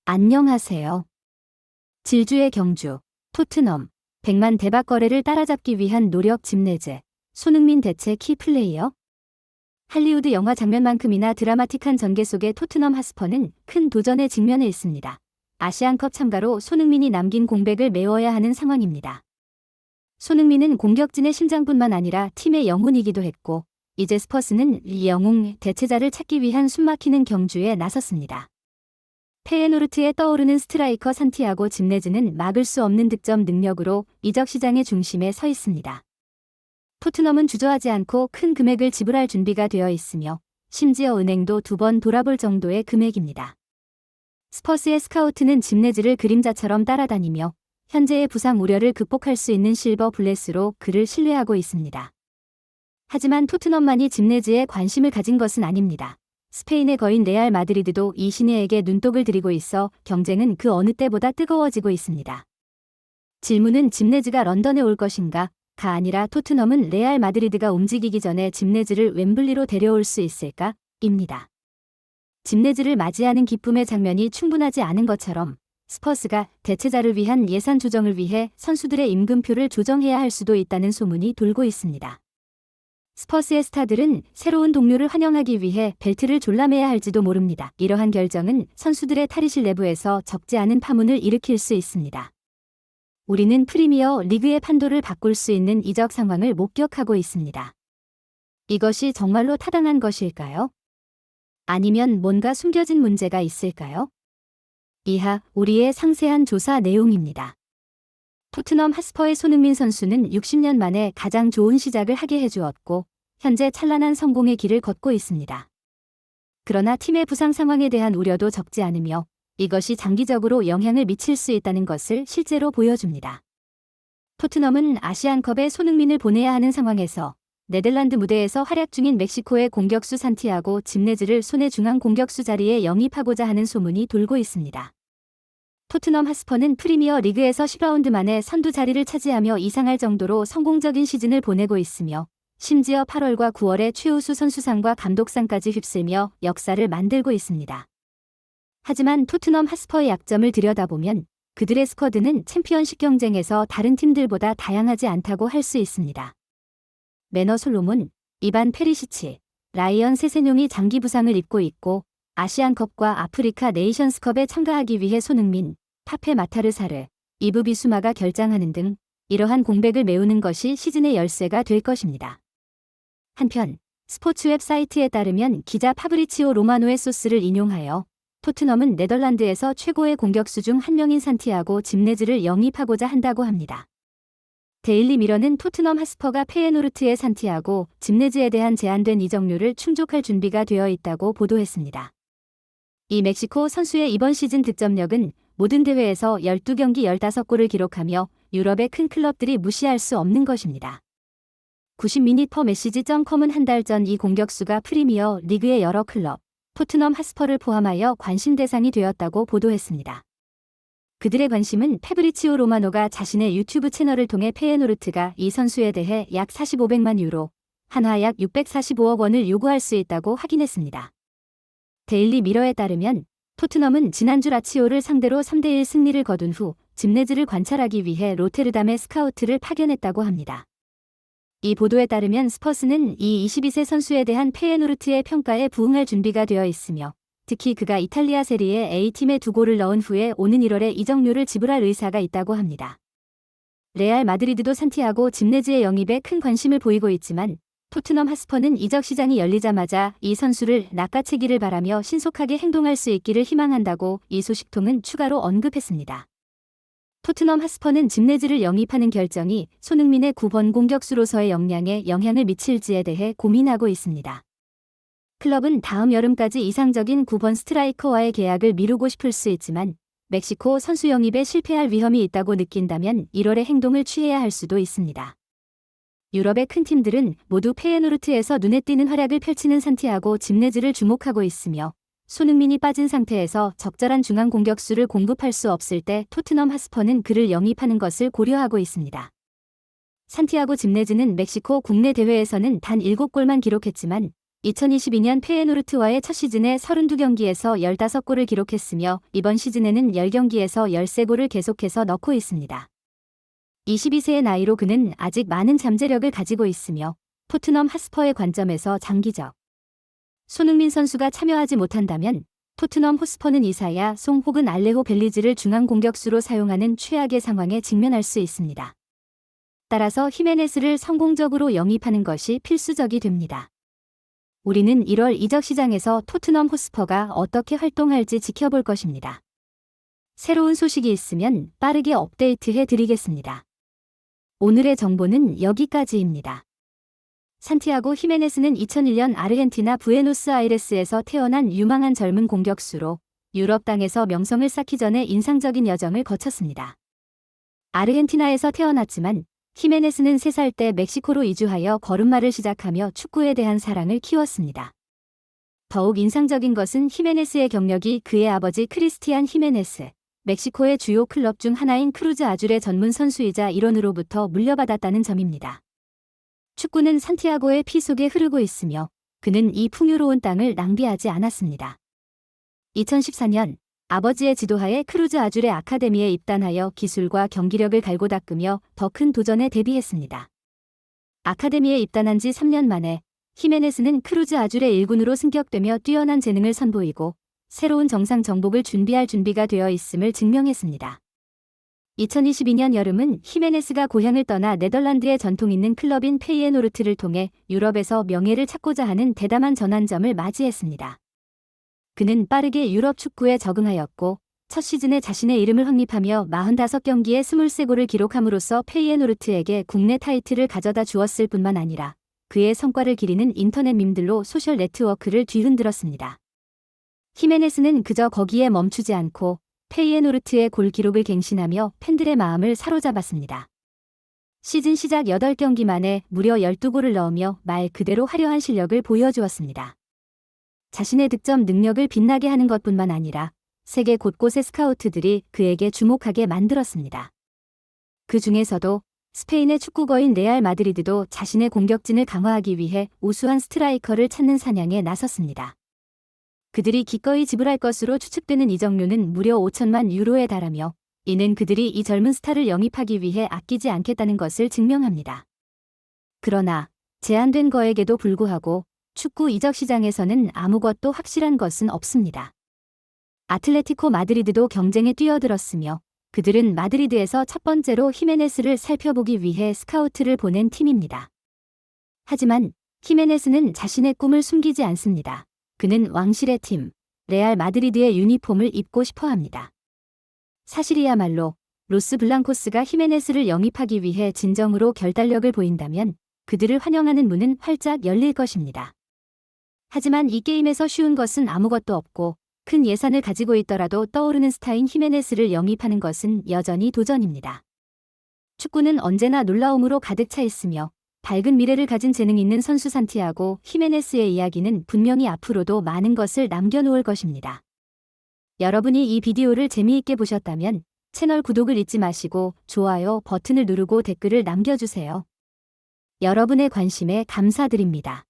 안녕하세요. 질주의 경주, 토트넘, 100만 대박 거래를 따라잡기 위한 노력 짐네즈, 손흥민 대체 키플레이어? 할리우드 영화 장면만큼이나 드라마틱한 전개 속의 토트넘 핫스퍼는 큰 도전에 직면해 있습니다. 아시안컵 참가로 손흥민이 남긴 공백을 메워야 하는 상황입니다. 손흥민은 공격진의 심장뿐만 아니라 팀의 영혼이기도 했고, 이제 스퍼스는 이 영웅 대체자를 찾기 위한 숨막히는 경주에 나섰습니다. 페예노르트에 떠오르는 스트라이커 산티아고 짐네즈는 막을 수 없는 득점 능력으로 이적 시장의 중심에 서 있습니다. 토트넘은 주저하지 않고 큰 금액을 지불할 준비가 되어 있으며 심지어 은행도 2번 돌아볼 정도의 금액입니다. 스퍼스의 스카우트는 짐네즈를 그림자처럼 따라다니며 현재의 부상 우려를 극복할 수 있는 실버 블레스로 그를 신뢰하고 있습니다. 하지만 토트넘만이 짐네즈에 관심을 가진 것은 아닙니다. 스페인의 거인 레알 마드리드도 이 신예에게 눈독을 들이고 있어 경쟁은 그 어느 때보다 뜨거워지고 있습니다. 질문은 짐네즈가 런던에 올 것인가? 가 아니라 토트넘은 레알 마드리드가 움직이기 전에 짐네즈를 웸블리로 데려올 수 있을까? 입니다. 짐네즈를 맞이하는 기쁨의 장면이 충분하지 않은 것처럼 스퍼스가 대체자를 위한 예산 조정을 위해 선수들의 임금표를 조정해야 할 수도 있다는 소문이 돌고 있습니다. 스퍼스의 스타들은 새로운 동료를 환영하기 위해 벨트를 졸라매야 할지도 모릅니다. 이러한 결정은 선수들의 탈의실 내부에서 적지 않은 파문을 일으킬 수 있습니다. 우리는 프리미어 리그의 판도를 바꿀 수 있는 이적 상황을 목격하고 있습니다. 이것이 정말로 타당한 것일까요? 아니면 뭔가 숨겨진 문제가 있을까요? 이하 우리의 상세한 조사 내용입니다. 토트넘 핫스퍼의 손흥민 선수는 60년 만에 가장 좋은 시작을 하게 해주었고 현재 찬란한 성공의 길을 걷고 있습니다. 그러나 팀의 부상 상황에 대한 우려도 적지 않으며 이것이 장기적으로 영향을 미칠 수 있다는 것을 실제로 보여줍니다. 토트넘은 아시안컵에 손흥민을 보내야 하는 상황에서 네덜란드 무대에서 활약 중인 멕시코의 공격수 산티아고 짐네즈를 손의 중앙 공격수 자리에 영입하고자 하는 소문이 돌고 있습니다. 토트넘 핫스퍼는 프리미어 리그에서 10라운드 만에 선두 자리를 차지하며 이상할 정도로 성공적인 시즌을 보내고 있으며 심지어 8월과 9월에 최우수 선수상과 감독상까지 휩쓸며 역사를 만들고 있습니다. 하지만 토트넘 핫스퍼의 약점을 들여다보면 그들의 스쿼드는 챔피언십 경쟁에서 다른 팀들보다 다양하지 않다고 할 수 있습니다. 매너 솔로몬, 이반 페리시치, 라이언 세세뇽이 장기 부상을 입고 있고 아시안컵과 아프리카 네이션스컵에 참가하기 위해 손흥민, 파페 마타르사르, 이브 비수마가 결장하는 등 이러한 공백을 메우는 것이 시즌의 열쇠가 될 것입니다. 한편 스포츠 웹사이트에 따르면 기자 파브리치오 로마노의 소스를 인용하여 토트넘은 네덜란드에서 최고의 공격수 중 한 명인 산티아고 짐네즈를 영입하고자 한다고 합니다. 데일리 미러는 토트넘 핫스퍼가 페예노르트의 산티아고 짐네즈에 대한 제한된 이적료를 충족할 준비가 되어 있다고 보도했습니다. 이 멕시코 선수의 이번 시즌 득점력은 모든 대회에서 12경기 15골을 기록하며 유럽의 큰 클럽들이 무시할 수 없는 것입니다. 90minute/message.com은 한 달 전 이 공격수가 프리미어 리그의 여러 클럽, 토트넘 핫스퍼를 포함하여 관심 대상이 되었다고 보도했습니다. 그들의 관심은 페브리치오 로마노가 자신의 유튜브 채널을 통해 페예노르트가 이 선수에 대해 약 4500만 유로, 한화 약 645억 원을 요구할 수 있다고 확인했습니다. 데일리 미러에 따르면 토트넘은 지난주 라치오를 상대로 3대1 승리를 거둔 후 짐네즈를 관찰하기 위해 로테르담의 스카우트를 파견했다고 합니다. 이 보도에 따르면 스퍼스는 이 22세 선수에 대한 페예노르트의 평가에 부응할 준비가 되어 있으며 특히 그가 이탈리아 세리에 A팀에 2골을 넣은 후에 오는 1월에 이적료를 지불할 의사가 있다고 합니다. 레알 마드리드도 산티아고 짐네즈의 영입에 큰 관심을 보이고 있지만 토트넘 핫스퍼는 이적 시장이 열리자마자 이 선수를 낚아채기를 바라며 신속하게 행동할 수 있기를 희망한다고 이 소식통은 추가로 언급했습니다. 토트넘 핫스퍼는 짐네즈를 영입하는 결정이 손흥민의 9번 공격수로서의 역량에 영향을 미칠지에 대해 고민하고 있습니다. 클럽은 다음 여름까지 이상적인 9번 스트라이커와의 계약을 미루고 싶을 수 있지만 멕시코 선수 영입에 실패할 위험이 있다고 느낀다면 1월에 행동을 취해야 할 수도 있습니다. 유럽의 큰 팀들은 모두 페예노르트에서 눈에 띄는 활약을 펼치는 산티아고 짐네즈를 주목하고 있으며 손흥민이 빠진 상태에서 적절한 중앙 공격수를 공급할 수 없을 때 토트넘 핫스퍼는 그를 영입하는 것을 고려하고 있습니다. 산티아고 짐네즈는 멕시코 국내 대회에서는 단 7골만 기록했지만 2022년 페예노르트와의 첫 시즌에 32경기에서 15골을 기록했으며 이번 시즌에는 10경기에서 13골을 계속해서 넣고 있습니다. 22세의 나이로 그는 아직 많은 잠재력을 가지고 있으며 토트넘 핫스퍼의 관점에서 장기적 손흥민 선수가 참여하지 못한다면 토트넘 호스퍼는 이사야 송 혹은 알레호 벨리즈를 중앙 공격수로 사용하는 최악의 상황에 직면할 수 있습니다. 따라서 히메네스를 성공적으로 영입하는 것이 필수적이 됩니다. 우리는 1월 이적 시장에서 토트넘 호스퍼가 어떻게 활동할지 지켜볼 것입니다. 새로운 소식이 있으면 빠르게 업데이트해 드리겠습니다. 오늘의 정보는 여기까지입니다. 산티아고 히메네스는 2001년 아르헨티나 부에노스아이레스에서 태어난 유망한 젊은 공격수로 유럽 땅에서 명성을 쌓기 전에 인상적인 여정을 거쳤습니다. 아르헨티나에서 태어났지만 히메네스는 3살 때 멕시코로 이주하여 걸음마를 시작하며 축구에 대한 사랑을 키웠습니다. 더욱 인상적인 것은 히메네스의 경력이 그의 아버지 크리스티안 히메네스, 멕시코의 주요 클럽 중 하나인 크루즈 아줄의 전문 선수이자 일원으로부터 물려받았다는 점입니다. 축구는 산티아고의 피 속에 흐르고 있으며 그는 이 풍요로운 땅을 낭비하지 않았습니다. 2014년 아버지의 지도하에 크루즈 아줄의 아카데미에 입단하여 기술과 경기력을 갈고 닦으며 더 큰 도전에 대비했습니다. 아카데미에 입단한 지 3년 만에 히메네스는 크루즈 아줄의 1군으로 승격되며 뛰어난 재능을 선보이고 새로운 정상 정복을 준비할 준비가 되어 있음을 증명했습니다. 2022년 여름은 히메네스가 고향을 떠나 네덜란드의 전통 있는 클럽인 페이에노르트를 통해 유럽에서 명예를 찾고자 하는 대담한 전환점을 맞이했습니다. 그는 빠르게 유럽 축구에 적응하였고 첫 시즌에 자신의 이름을 확립하며 45경기에 23골을 기록함으로써 페이에노르트에게 국내 타이틀을 가져다 주었을 뿐만 아니라 그의 성과를 기리는 인터넷 밈들로 소셜 네트워크를 뒤흔들었습니다. 히메네스는 그저 거기에 멈추지 않고 페이에노르트의 골 기록을 갱신하며 팬들의 마음을 사로잡았습니다. 시즌 시작 8경기 만에 무려 12골을 넣으며 말 그대로 화려한 실력을 보여주었습니다. 자신의 득점 능력을 빛나게 하는 것뿐만 아니라 세계 곳곳의 스카우트들이 그에게 주목하게 만들었습니다. 그 중에서도 스페인의 축구거인 레알 마드리드도 자신의 공격진을 강화하기 위해 우수한 스트라이커를 찾는 사냥에 나섰습니다. 그들이 기꺼이 지불할 것으로 추측되는 이적료는 무려 5천만 유로에 달하며 이는 그들이 이 젊은 스타를 영입하기 위해 아끼지 않겠다는 것을 증명합니다. 그러나 제한된 거에게도 불구하고 축구 이적 시장에서는 아무것도 확실한 것은 없습니다. 아틀레티코 마드리드도 경쟁에 뛰어들었으며 그들은 마드리드에서 첫 번째로 히메네스를 살펴보기 위해 스카우트를 보낸 팀입니다. 하지만 히메네스는 자신의 꿈을 숨기지 않습니다. 그는 왕실의 팀, 레알 마드리드의 유니폼을 입고 싶어 합니다. 사실이야말로 로스 블랑코스가 히메네스를 영입하기 위해 진정으로 결단력을 보인다면 그들을 환영하는 문은 활짝 열릴 것입니다. 하지만 이 게임에서 쉬운 것은 아무것도 없고 큰 예산을 가지고 있더라도 떠오르는 스타인 히메네스를 영입하는 것은 여전히 도전입니다. 축구는 언제나 놀라움으로 가득 차 있으며 밝은 미래를 가진 재능 있는 선수 산티아고 히메네스의 이야기는 분명히 앞으로도 많은 것을 남겨놓을 것입니다. 여러분이 이 비디오를 재미있게 보셨다면 채널 구독을 잊지 마시고 좋아요 버튼을 누르고 댓글을 남겨주세요. 여러분의 관심에 감사드립니다.